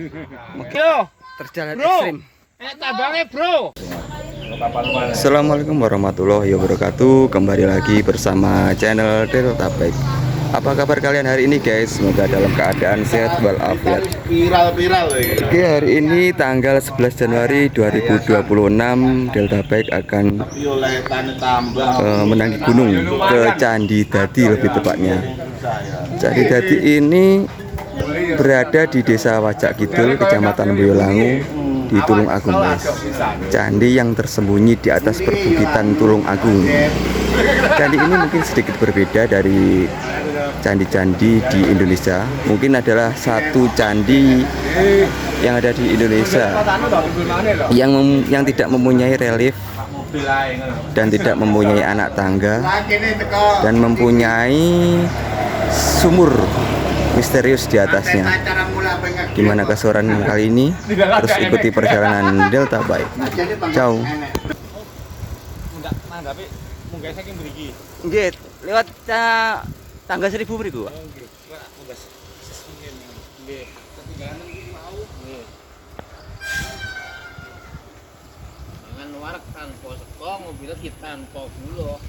Yo, terjalan bro. ekstrim. Tabangnya bro. Assalamualaikum warahmatullahi wabarakatuh. Kembali lagi bersama channel Delta Bike. Apa kabar kalian hari ini guys? Semoga dalam keadaan sehat walafiat. Oke, hari ini tanggal 11 Januari 2026 Delta Bike akan menangi gunung ke Candi Dadi, lebih tepatnya. Candi Dadi ini berada di Desa Wajak Kidul, Kecamatan Boyolangu, di Tulung Agung guys. Candi yang tersembunyi di atas perbukitan Tulung Agung. Candi ini mungkin sedikit berbeda dari candi-candi di Indonesia. Mungkin adalah satu candi yang ada di Indonesia yang tidak mempunyai relief dan tidak mempunyai anak tangga dan mempunyai sumur misterius di atasnya. Gimana keseruan kali ini? Terus ikuti perjalanan Delta Bike. Ciao. Nggih, lewat tangga 1000 mriku. Jangan warak tanpa sekong, mobilnya kita tanpa gula.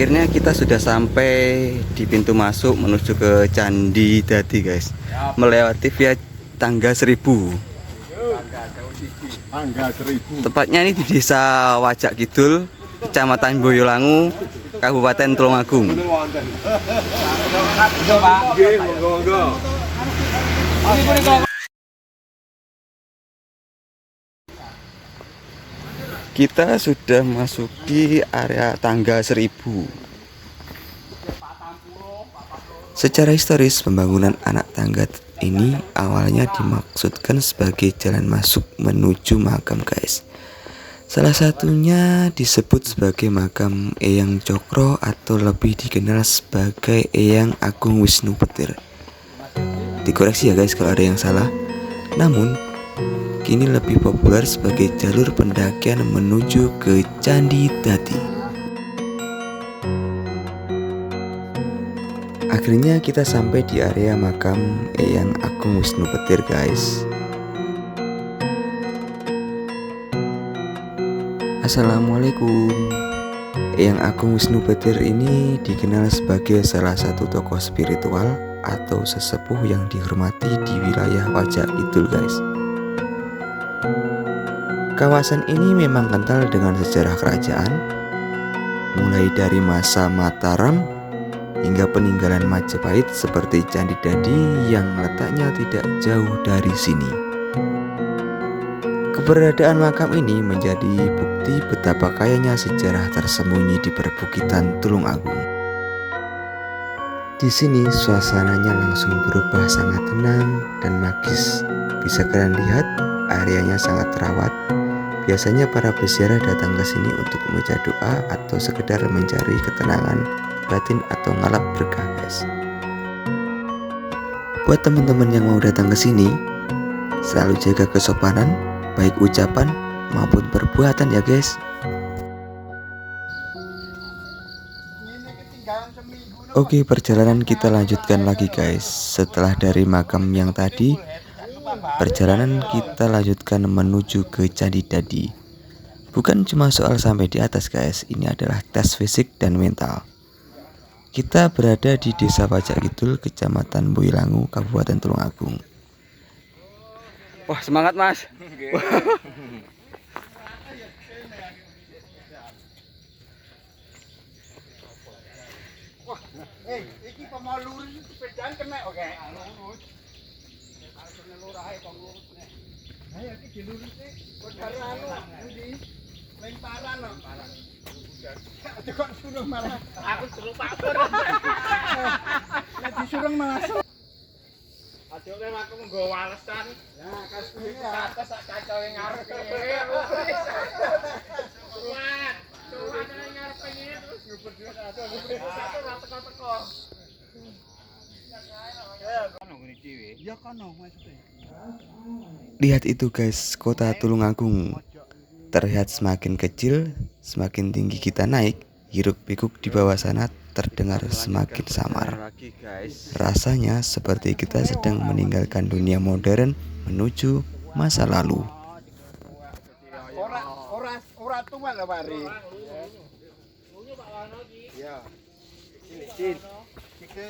Akhirnya kita sudah sampai di pintu masuk menuju ke Candi Dadi guys. Melewati via tangga 1000. Tepatnya ini di Desa Wajak Kidul, Kecamatan Boyolangu, Kabupaten Tulung Agung. Kita sudah masuki area tangga 1000. Secara historis, pembangunan anak tangga ini awalnya dimaksudkan sebagai jalan masuk menuju makam guys. Salah satunya disebut sebagai makam Eyang Cokro atau lebih dikenal sebagai Eyang Agung Wisnu Petir. Dikoreksi ya guys kalau ada yang salah. Namun kini lebih populer sebagai jalur pendakian menuju ke Candi Dadi. Akhirnya kita sampai di area makam Eyang Agung Wisnu Petir guys. Assalamualaikum. Eyang Agung Wisnu Petir ini dikenal sebagai salah satu tokoh spiritual atau sesepuh yang dihormati di wilayah Wajak Kidul guys. Kawasan ini memang kental dengan sejarah kerajaan, mulai dari masa Mataram hingga peninggalan Majapahit seperti Candi Dadi yang letaknya tidak jauh dari sini. Keberadaan makam ini menjadi bukti betapa kayanya sejarah tersembunyi di perbukitan Tulung Agung. Di sini suasananya langsung berubah sangat tenang dan magis. Bisa kalian lihat, areanya sangat terawat. Biasanya para peziarah datang ke sini untuk membaca doa atau sekedar mencari ketenangan batin atau ngalap berkah guys. Buat teman-teman yang mau datang ke sini, selalu jaga kesopanan, baik ucapan maupun perbuatan ya guys. Oke, perjalanan kita lanjutkan lagi guys. Setelah dari makam yang tadi, perjalanan kita lanjutkan menuju ke Candi Dadi. Bukan cuma soal sampai di atas guys, ini adalah tes fisik dan mental. Kita berada di Desa Wajak Kidul, Kecamatan Boyolangu, Kabupaten Tulung Agung. Wah, semangat mas. Iki pemalur sepedaan kena oke. Lurus. Asline lurahe kok lurus nek. Ayo iki dilurus iki. Kodare anu ndi? Lemparan lho. Aja kok suruh malah. Aku suruh papur. Nek disuruh masuk. Aja nek aku nggo walesan. Nah, kasih atas sak kacoe ngarep kene. Kuat. Kuat nang ngarep kene terus ngubur dhewe satu. Satu ra teko-teko. Ya kono maksudnya. Lihat itu guys, kota Tulungagung terlihat semakin kecil, semakin tinggi kita naik, hiruk pikuk di bawah sana terdengar semakin samar. Rasanya seperti kita sedang meninggalkan dunia modern menuju masa lalu. Ora tua lah mari. Ya. Cil. Kita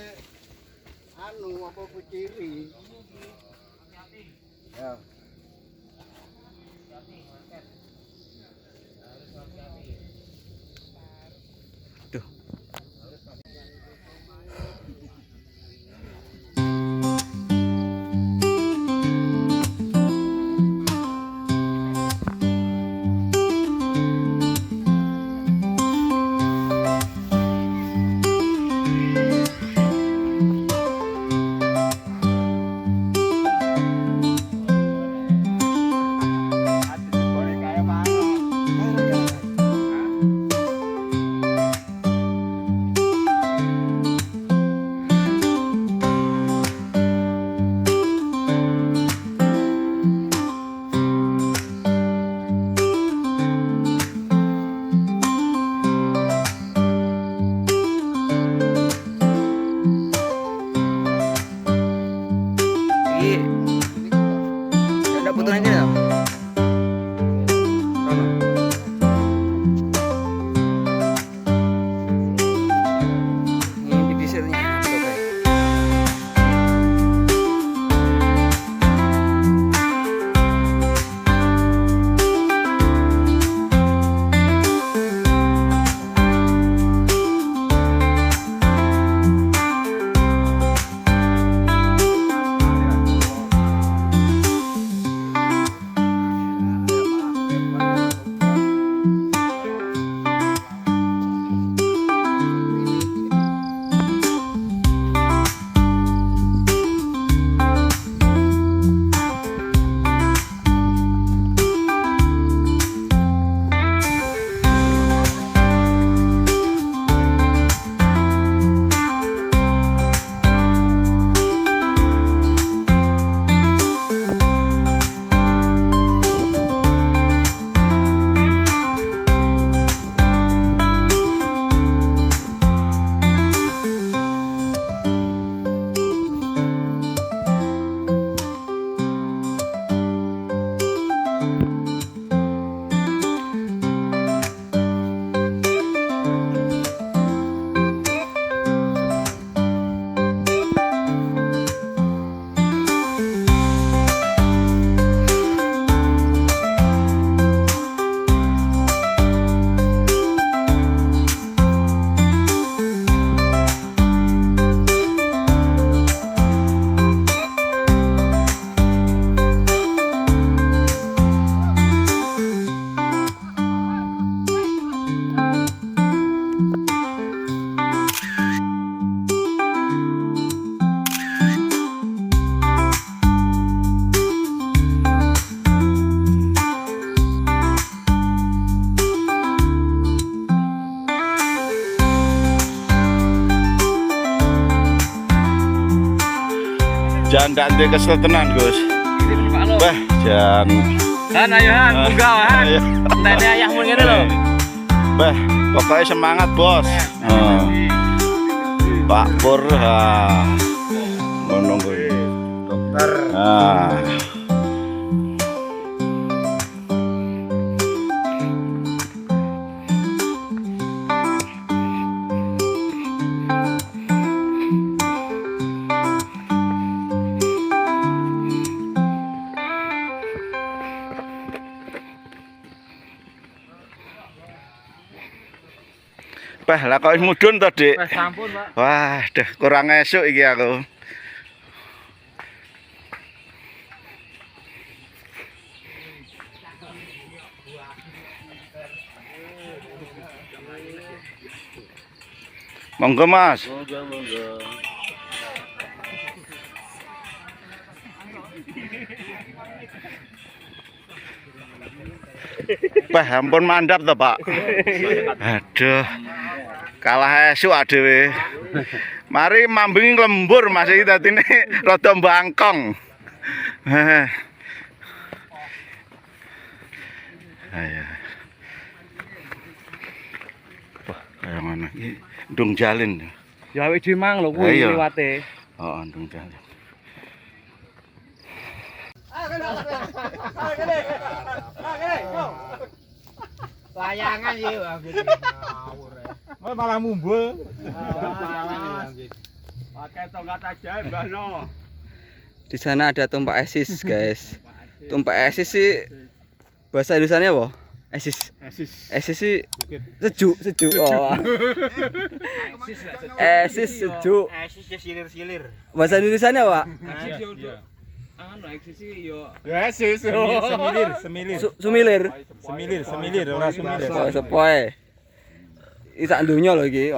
anu apa kiri. Ya. Duh. Ada putulan aja dong. Ini desainnya oke. Jangan nanti kesel tenan Gus. Bah, jangan. Han ayo Han, munggah Han. Ayo. Tene ayahmu ngene lho. Bah, pokoknya semangat bos. Pak Pur, menunggu dokter. Bah, lah kok mudhun to, Dik? Wes sampun, Pak. Wah, deh kurang esuk iki aku. Monggo, Mas. Monggo. Bah, ampun mandap to, Pak. Aduh. Kalah esuk dhewe. Mari mambing lembur Mas iki dadine rada bangkong. Ayo. Wah, kaya ngono iki ndung jalin. Ya wis dimang lho kuwi Ayo. liwate. Oh, ndung jalin. Layangan iki ngawur. Malah mumbul. Pakai tongkat aja Mbahno. Di sana ada tumpak esis, guys. Tumpak esis sih bahasa Indonesianya apa? Esis. Esis sih sejuk. Oh. Esis sejuk. Esis silir-silir. Bahasa Indonesianya apa? Anu eksisi yo. Ya sis. Sumilir. Semilir ora semilir. Oh, sepoe. Isak dunya lho iki.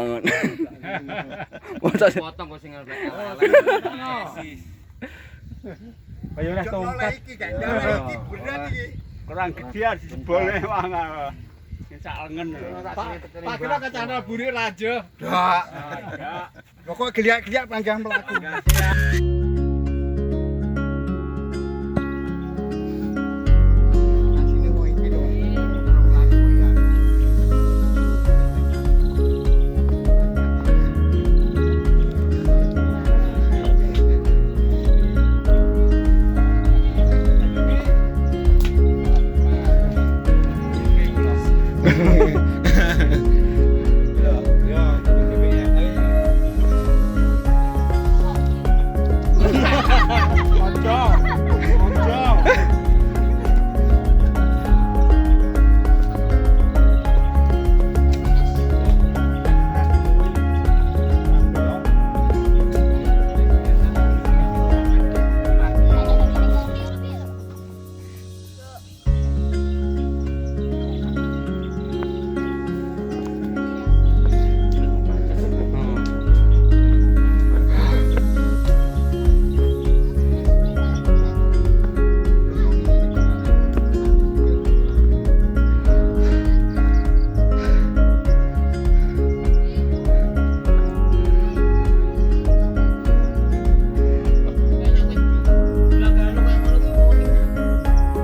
Masa Potong kok sing elek. Kayak oleh tongkat. Iki gak dawe iki berat iki. Kurang gedean boleh mangan. Sak lengen. Pak kira kacana buri raja. Dak. Pokok geliak-geliak panggang pelaku.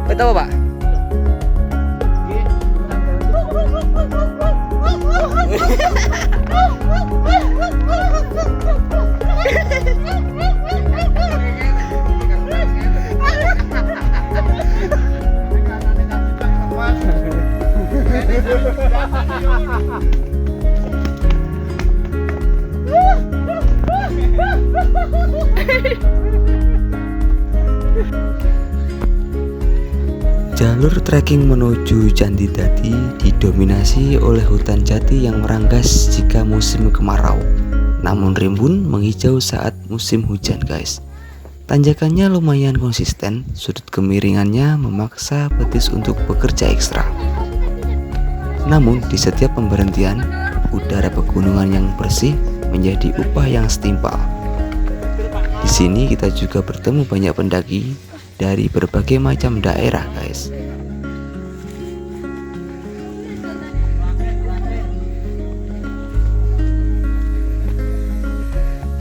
Itu apa, Pak? Jalur trekking menuju Candi Dadi didominasi oleh hutan jati yang meranggas jika musim kemarau, namun rimbun menghijau saat musim hujan, guys. Tanjakannya lumayan konsisten, sudut kemiringannya memaksa betis untuk bekerja ekstra. Namun di setiap pemberhentian, udara pegunungan yang bersih menjadi upah yang setimpal. Di sini kita juga bertemu banyak pendaki dari berbagai macam daerah, guys.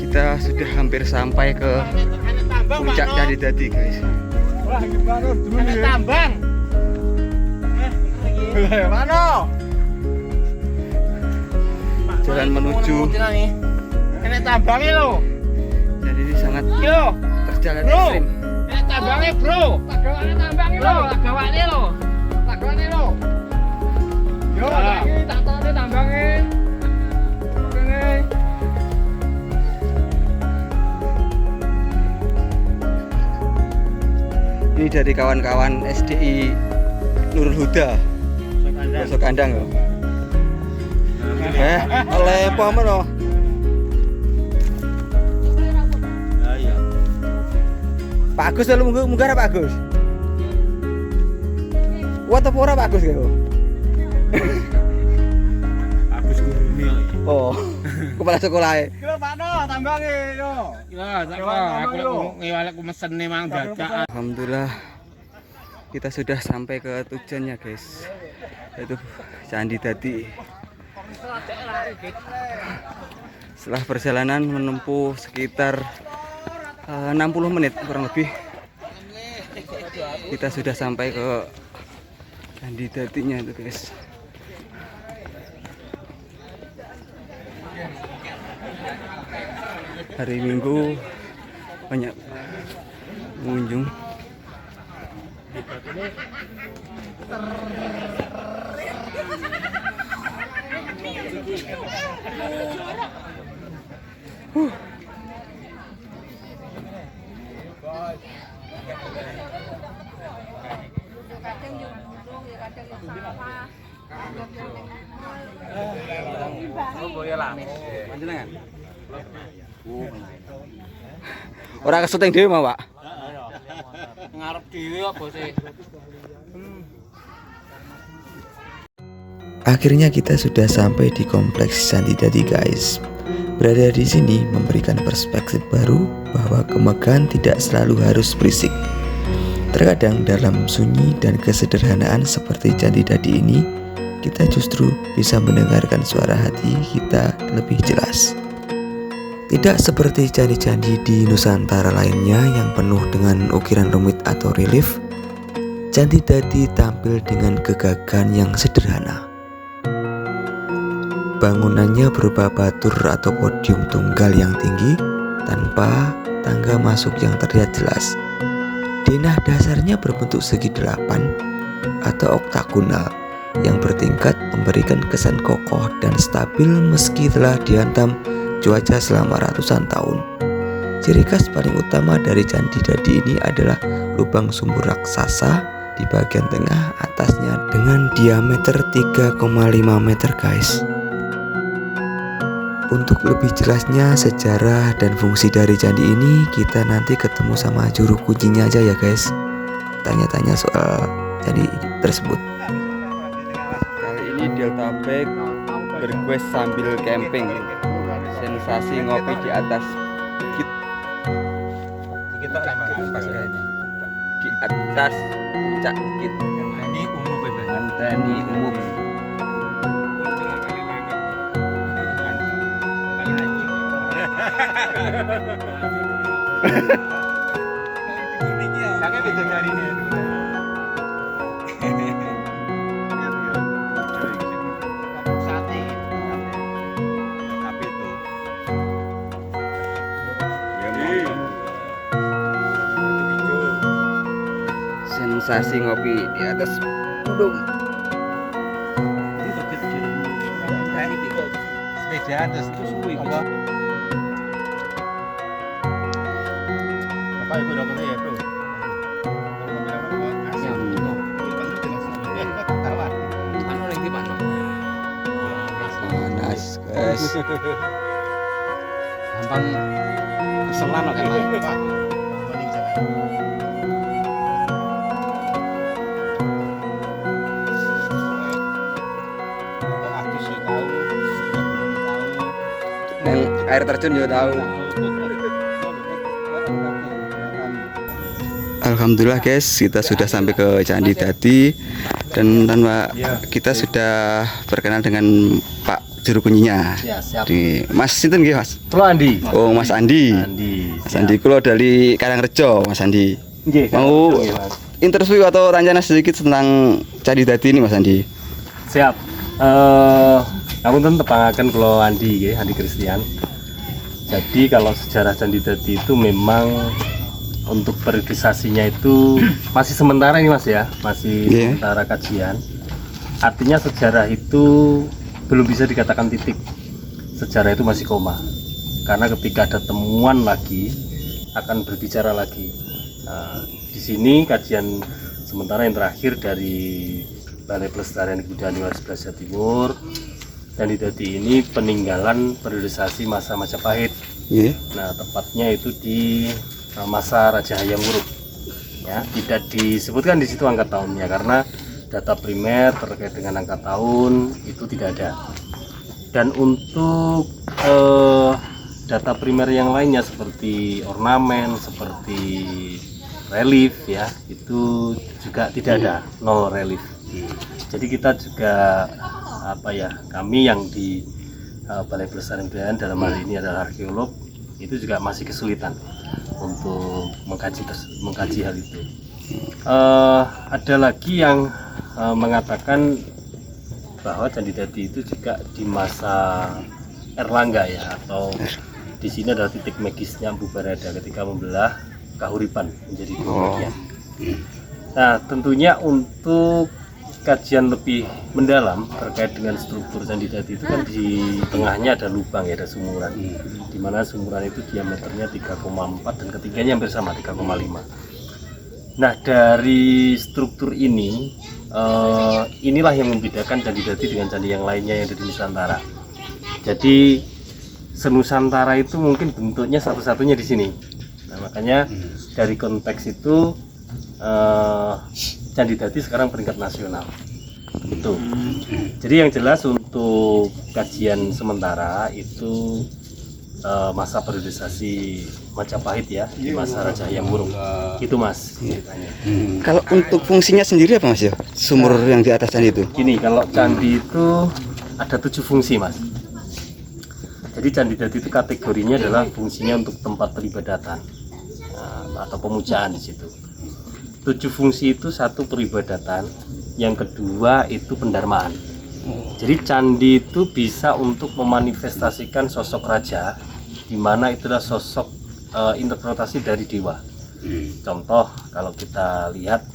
Kita sudah hampir sampai ke puncak Candi Dadi, guys. Wah, gimana dulu ya? Tambang. Mana? Jalan menuju. Ini tambangnya lo. Jadi ini sangat Yo. terjalan Bro. ekstrim. Ini tambangnya, Bro. Tagawane tambangnya lo. Tagawane lo. Tagawane lo. Yo, lagi tak tahu tambangnya. Oke. Ini dari kawan-kawan SDI Nurul Huda. Masuk kandang loh. Oleh apa mana? Pak Agus lalu munggah Pak Agus. Kuat apa ora Pak Agus kaya? Agus gurune. Oh, kepala sekolah. Kira mana tambangnya yo. Ya, aku ngiwalek ku mesene mang dadak. Alhamdulillah kita sudah sampai ke tujuannya, guys, yaitu Candi Dadi. Setelah perjalanan menempuh sekitar 60 menit kurang lebih, kita sudah sampai ke Candi Datinya itu guys. Hari Minggu banyak pengunjung. Ora kesuting dhewe mau, Pak. Ngarep dhewe kok bose. Akhirnya kita sudah sampai di kompleks Candi Dati guys. Berada di sini memberikan perspektif baru bahwa kemegahan tidak selalu harus berisik. Terkadang dalam sunyi dan kesederhanaan seperti Candi Dati ini, kita justru bisa mendengarkan suara hati kita lebih jelas. Tidak seperti candi-candi di Nusantara lainnya yang penuh dengan ukiran rumit atau relief, Candi Dati tampil dengan gagahan yang sederhana. Bangunannya berupa batur atau podium tunggal yang tinggi tanpa tangga masuk yang terlihat jelas. Denah dasarnya berbentuk segi delapan atau oktagonal yang bertingkat, memberikan kesan kokoh dan stabil meski telah dihantam cuaca selama ratusan tahun. Ciri khas paling utama dari Candi Dati ini adalah lubang sumur raksasa di bagian tengah atasnya dengan diameter 3,5 meter guys. Untuk lebih jelasnya sejarah dan fungsi dari candi ini, kita nanti ketemu sama juru kuncinya aja ya guys. Tanya-tanya soal candi tersebut. Kali ini Delta Bike berquest sambil camping. Sensasi ngopi di atas bukit. Di atas puncak bukit. Anteni umum. Sensasi ngopi di atas gunung. Sepeda terus suwi kok. Bapak Ibu dokter ya, Bro. Anu ning ndi, Pak? Panas, guys. Gampang keselan kok, Pak. Air terjun juga tahu. Alhamdulillah guys, kita sudah sampai ke Candi Dati dan tanpa kita sudah berkenalan dengan Pak juru kuncinya. Ya, siap. Di Mas sinten nggih, Mas? Kula Andi. Oh, Mas Andi. Mas Andi kula dari Karangrejo, Mas Andi. Nggih. Mau interview atau tanya sedikit tentang Candi Dati ini, Mas Andi? Siap. Aku tepangaken kula Andi nggih, Andi Kristian. Jadi kalau sejarah Candi Dati itu memang untuk periodisasinya itu masih sementara ini Mas ya, masih sementara kajian. Artinya sejarah itu belum bisa dikatakan titik. Sejarah itu masih koma. Karena ketika ada temuan lagi akan berbicara lagi. Nah, di sini kajian sementara yang terakhir dari Balai Pelestarian Kebudayaan Universitas Jawa Timur, Candi Dati ini peninggalan periodisasi masa Majapahit. Nah, tepatnya itu di masa Raja Hayam Wuruk. Ya, tidak disebutkan di situ angka tahunnya karena data primer terkait dengan angka tahun itu tidak ada. Dan untuk data primer yang lainnya seperti ornamen, seperti relief ya, itu juga tidak ada, nol relief. Jadi kita juga kami yang di Balai Pelestarian Budaya dalam hal ini adalah arkeolog, itu juga masih kesulitan untuk mengkaji hal itu. Ada lagi yang mengatakan bahwa Candi Dadi itu juga di masa Erlangga ya, atau di sini adalah titik magisnya Empu Barada ketika membelah Kahuripan menjadi dua bagian. Nah, tentunya untuk kajian lebih mendalam terkait dengan struktur Candi Dadi itu kan di tengahnya ada lubang ya, ada sumuran, di mana sumuran itu diameternya 3,4 dan ketiganya hampir sama 3,5. Nah, dari struktur ini inilah yang membedakan Candi Dadi dengan candi yang lainnya yang ada di Nusantara. Jadi se-Nusantara itu mungkin bentuknya satu-satunya di sini. Nah, makanya dari konteks itu Candi Dadi sekarang peringkat nasional. Itu. Jadi yang jelas untuk kajian sementara itu masa periodisasi Majapahit ya, di masa Raja Hayam Wuruk. Itu Mas ceritanya. Kalau untuk fungsinya sendiri apa Mas ya? Sumur yang di atas candi itu? Gini, kalau candi itu ada 7 fungsi Mas. Jadi Candi Dadi itu kategorinya adalah fungsinya untuk tempat peribadatan atau pemujaan di situ. 7 fungsi itu, 1 peribadatan, yang kedua itu pendarmaan. Jadi candi itu bisa untuk memanifestasikan sosok raja, di mana itulah sosok interpretasi dari dewa. Contoh kalau kita lihat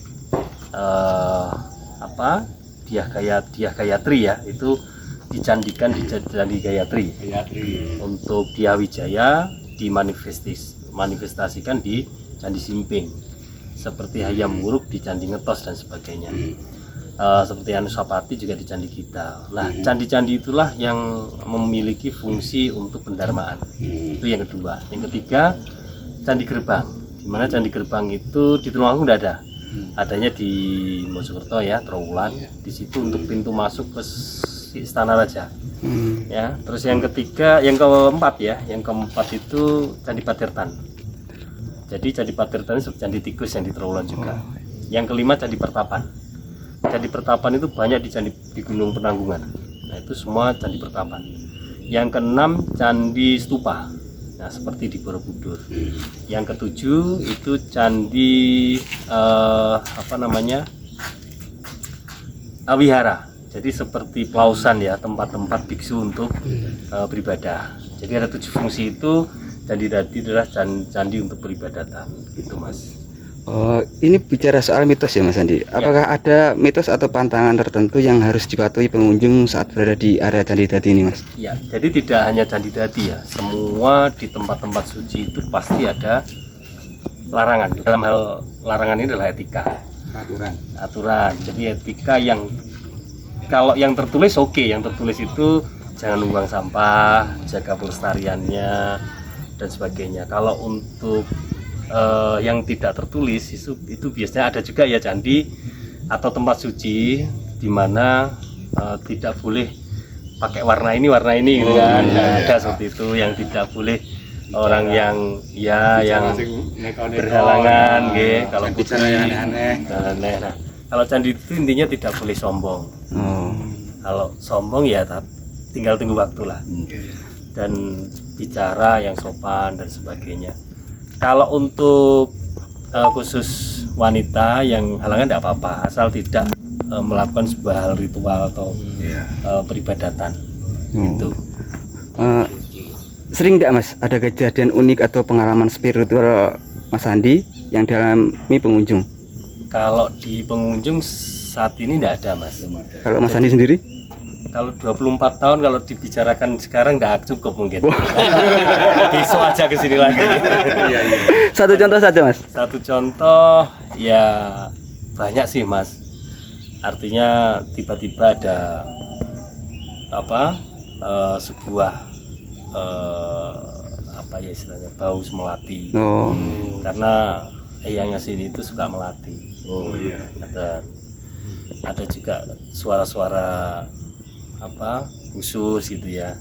Dyah Gayatri ya, itu dicandikan di Candi Gayatri. Untuk Dyah Wijaya dimanifestasikan di Candi Simping. Seperti Hayam Wuruk di Candi Ngetos dan sebagainya. Seperti Anusapati juga di Candi Gita. Nah, candi-candi itulah yang memiliki fungsi untuk pendarmaan. Itu yang kedua. Yang ketiga, Candi Gerbang. Di mana Candi Gerbang itu di Tulungagung tidak ada. Adanya di Mojokerto ya, Trowulan. Di situ untuk pintu masuk ke Istana Raja. Ya, terus yang ketiga, yang keempat itu Candi Patirtan. Jadi Candi Patirtan itu Candi Tikus yang di Trowulan juga. Yang kelima Candi Pertapan. Candi Pertapan itu banyak di Gunung Penanggungan. Nah, itu semua Candi Pertapan. Yang keenam Candi Stupa. Nah, seperti di Borobudur. Yang ketujuh itu Candi Wihara. Jadi seperti pelausan ya, tempat-tempat biksu untuk beribadah. Jadi ada 7 fungsi itu. Candi Dadi adalah candi untuk peribadatan, gitu Mas. Oh, ini bicara soal mitos ya Mas Andi. Apakah ada mitos atau pantangan tertentu yang harus dipatuhi pengunjung saat berada di area Candi Dadi ini Mas? Ya, jadi tidak hanya Candi Dadi ya, semua di tempat-tempat suci itu pasti ada larangan. Dalam hal larangan ini adalah etika, aturan. Jadi etika yang kalau yang tertulis oke, yang tertulis itu jangan membuang sampah, jaga pelestariannya dan sebagainya. Kalau untuk yang tidak tertulis itu biasanya ada juga ya candi atau tempat suci di mana tidak boleh pakai warna ini gitu kan. Ada seperti itu, yang tidak boleh orang yang berhalangan kalau bicara aneh. Nah, kalau candi itu intinya tidak boleh sombong. Kalau sombong ya tinggal tunggu waktu lah. Dan bicara yang sopan dan sebagainya. Kalau untuk khusus wanita yang halangan tidak apa-apa, asal tidak melakukan sebuah hal ritual atau peribadatan. Gitu. Sering tidak Mas ada kejadian unik atau pengalaman spiritual Mas Andi yang dialami pengunjung? Kalau di pengunjung saat ini tidak ada Mas. Kalau Mas Andi sendiri? Kalau 24 tahun kalau dibicarakan sekarang tidak cukup mungkin. Besok aja ke sini lagi. Satu contoh saja Mas. Satu contoh ya banyak sih Mas. Artinya tiba-tiba ada sebuah istilahnya bau melati. Karena eyangnya sini itu suka melati. Ada juga suara-suara khusus gitu ya.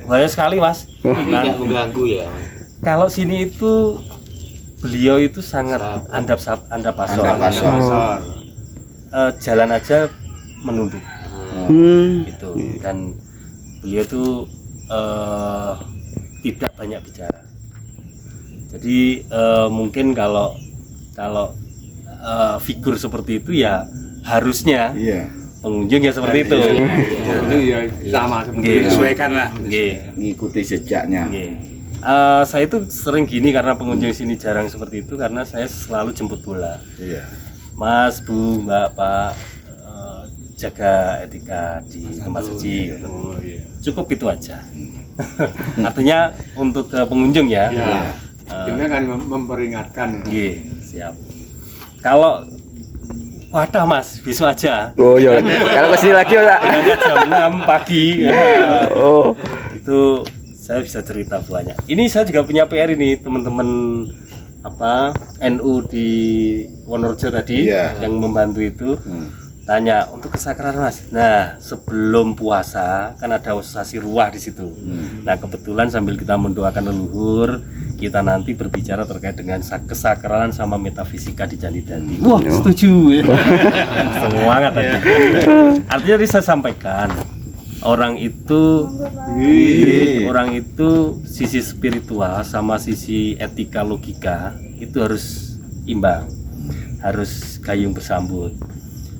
Banyak sekali Mas. Mengganggu ya. Kalau sini itu beliau itu sangat andap pasor. Jalan aja menunduk. Gitu. Dan beliau itu tidak banyak bicara. Jadi mungkin kalau figur seperti itu ya harusnya pengunjung ya seperti itu. Itu ya sama seperti Disesuaikan lah. ngikuti jejaknya. Saya itu sering gini karena pengunjung sini jarang seperti itu karena saya selalu jemput bola. Iya. Mas, Bu, Mbak, Pak, jaga etika di tempat suci. Cukup itu aja. Artinya untuk pengunjung ya. Ini kan memperingatkan. Siap. Kalau wadah Mas, besok aja. Oh iya. Kalau kesini lagi Pak. Jam 6 pagi. Oh. Itu saya bisa cerita banyak. Ini saya juga punya PR ini teman-teman NU di Wonorejo tadi yang membantu itu. Tanya untuk kesakralan Mas. Nah, sebelum puasa kan ada osasi ruah di situ. Nah, kebetulan sambil kita mendoakan leluhur, kita nanti berbicara terkait dengan kesakralan sama metafisika di Candi Dadi. Wah, setuju. Semangat tadi. Artinya tadi saya sampaikan, orang itu sisi spiritual sama sisi etika logika itu harus imbang, harus gayung bersambut.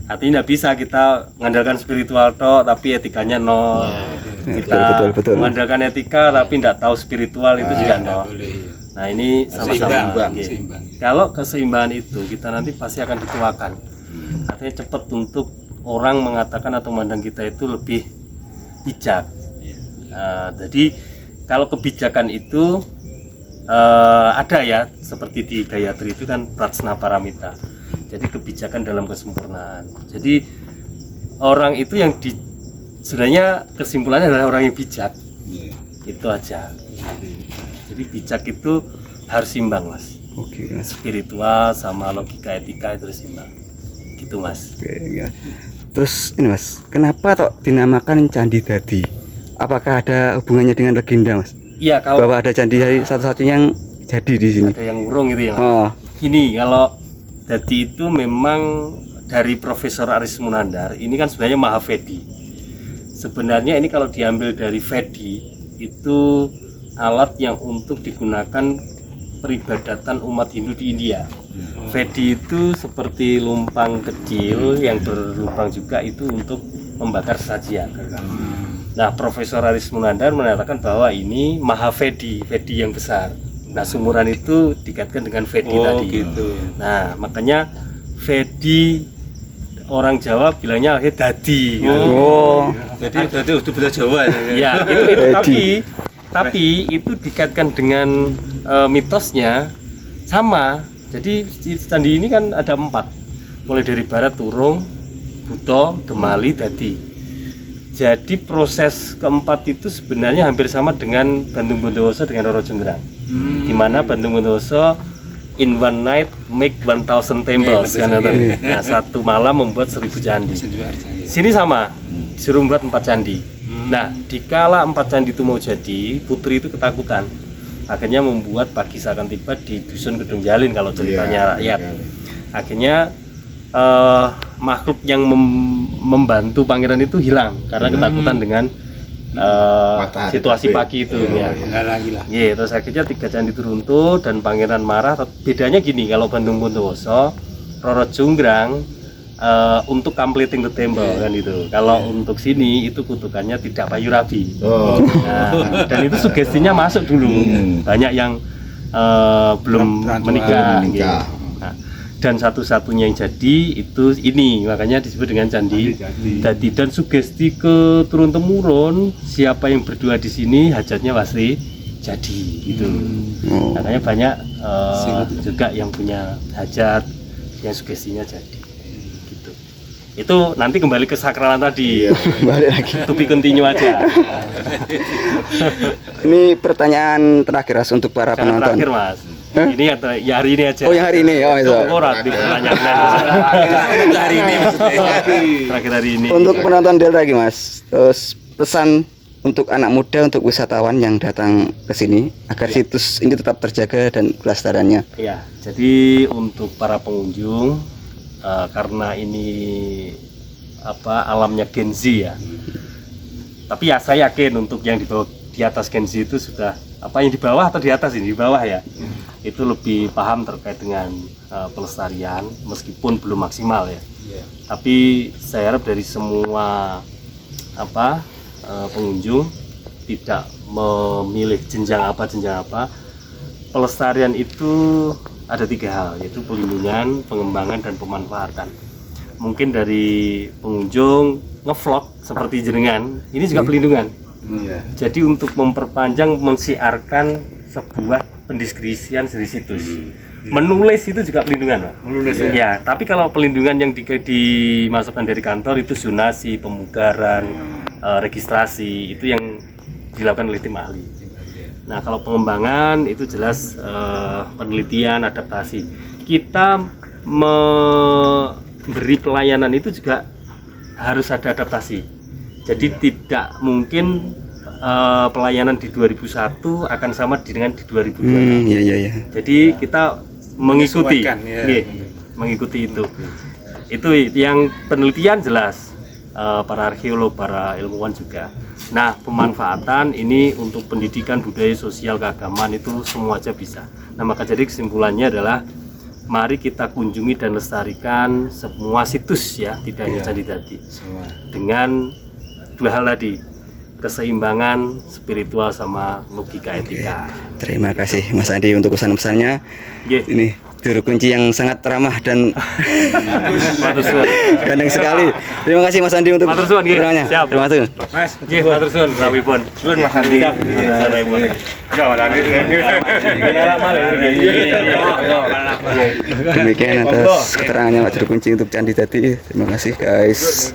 Artinya tidak bisa kita mengandalkan spiritual toh tapi etikanya nol. Kita Betul. mengandalkan etika tapi tidak tahu spiritual itu juga nol. Nah ini sama-sama. Kalau keseimbangan itu kita nanti pasti akan dituakan. Artinya cepat untuk orang mengatakan atau memandang kita itu lebih bijak. Jadi kalau kebijakan itu ada ya seperti di Gayatri itu kan Prajna Paramita. Jadi kebijakan dalam kesempurnaan. Jadi orang itu yang sebenarnya kesimpulannya adalah orang yang bijak. Itu aja. Jadi bijak itu harus imbang Mas. Oke Mas. Spiritual sama logika etika itu harus imbang. Gitu Mas. Oke ya. Terus ini Mas, kenapa kok dinamakan Candi Dadi? Apakah ada hubungannya dengan legenda Mas? Iya kalau Bahwa ada candi satu-satunya yang jadi di sini. ada yang urung gitu ya. Oh. Gini kalau Dadi itu memang dari Profesor Aris Munandar. Ini kan sebenarnya Mahavedi. Sebenarnya ini kalau diambil dari Vedi itu alat yang untuk digunakan peribadatan umat Hindu di India. Vedi itu seperti lumpang kecil yang berlubang juga itu untuk membakar sajian. Nah, Profesor Aris Munandar mengatakan bahwa ini Mahavedi, Vedi yang besar. Nah, sumuran itu dikaitkan dengan Vedi tadi. Gitu. Nah, makanya Vedi orang Jawa bilangnya Dadi. Jadi udah bahasa Jawa Ya, itu tapi itu dikaitkan dengan mitosnya sama. Jadi candi ini kan ada 4. Mulai dari barat Turung, Buto, Gemali, Dadi. Jadi proses keempat itu sebenarnya hampir sama dengan Bandung Bondowoso dengan Roro Jonggrang. Di mana Bandung Bondowoso in one night make 1000 temples kan. Nah, satu malam membuat 1000 candi. Sini sama, disuruh membuat 4 candi. Nah, dikala 4 candi itu mau jadi, putri itu ketakutan. Akhirnya membuat pagi seakan tiba di dusun Gedung Jalin kalau ceritanya rakyat. Akhirnya makhluk yang membantu pangeran itu hilang karena ketakutan dengan situasi pagi itu ya. Terus akhirnya 3 candi itu runtuh dan pangeran marah. Bedanya gini, kalau Bandung Bondowoso, Roro Jonggrang untuk completing the temple kan itu. Kalau untuk sini itu kutukannya tidak payu rabi. Nah, dan itu sugestinya masuk dulu. Banyak yang belum menikah. Gitu. Nah, dan satu-satunya yang jadi itu ini, makanya disebut dengan Candi Dadi. Dan sugesti ke turun temurun, siapa yang berdua di sini hajatnya pasti jadi gitu. Makanya banyak juga yang punya hajat yang sugestinya jadi gitu. Itu nanti kembali ke sakralan tadi. Balik lagi. To be continue aja. Ini pertanyaan terakhir Mas untuk para Jangan penonton. terakhir Mas. Ini atau ya hari ini aja. Oh yang hari ini, oh itu. Korat di pertanyaan hari ini terakhir hari ini. Untuk penonton Delta lagi Mas, terus pesan untuk anak muda, untuk wisatawan yang datang ke sini agar situs ini tetap terjaga dan kelestariannya. Ya, jadi untuk para pengunjung karena ini alamnya Gen Z ya. Tapi ya saya yakin untuk yang di bawah di atas Genzi itu sudah apa yang di bawah atau di atas ini di bawah ya, itu lebih paham terkait dengan pelestarian meskipun belum maksimal ya. Tapi saya harap dari semua pengunjung tidak memilih jenjang apa. Pelestarian itu ada 3 hal, yaitu pelindungan, pengembangan, dan pemanfaatan. Mungkin dari pengunjung ngevlog seperti jenengan, ini juga pelindungan. Jadi untuk memperpanjang, mensiarkan sebuah pendeskripsian dari situs. Menulis itu juga pelindungan, Pak. Menulis ya. Tapi kalau pelindungan yang dimasukkan dari kantor itu zonasi, pemugaran, registrasi, itu yang dilakukan oleh tim ahli. Nah, kalau pengembangan itu jelas penelitian, adaptasi. Kita memberi pelayanan itu juga harus ada adaptasi. Jadi tidak mungkin pelayanan di 2001 akan sama dengan di 2002. Iya. Jadi kita mengikuti, mengikuti itu. Itu yang penelitian jelas, para arkeolog, para ilmuwan juga. Nah, pemanfaatan ini untuk pendidikan, budaya, sosial, keagamaan itu semua aja bisa. Nah, maka jadi kesimpulannya adalah mari kita kunjungi dan lestarikan semua situs ya, tidak hanya Candi Dadi. Dengan 2 hal tadi, keseimbangan spiritual sama logika etika. Terima kasih Mas Andi untuk pesan-pesannya. Ini juru kunci yang sangat ramah dan gandeng sekali. Terima kasih Mas Andi untuk keterangannya. Siap. Terima kasih. Mas, matur suwun, rawipun. Suwun Mas Andi. Demikian atas keterangannya Pak Juru Kunci untuk Candi Dadi. Terima kasih guys.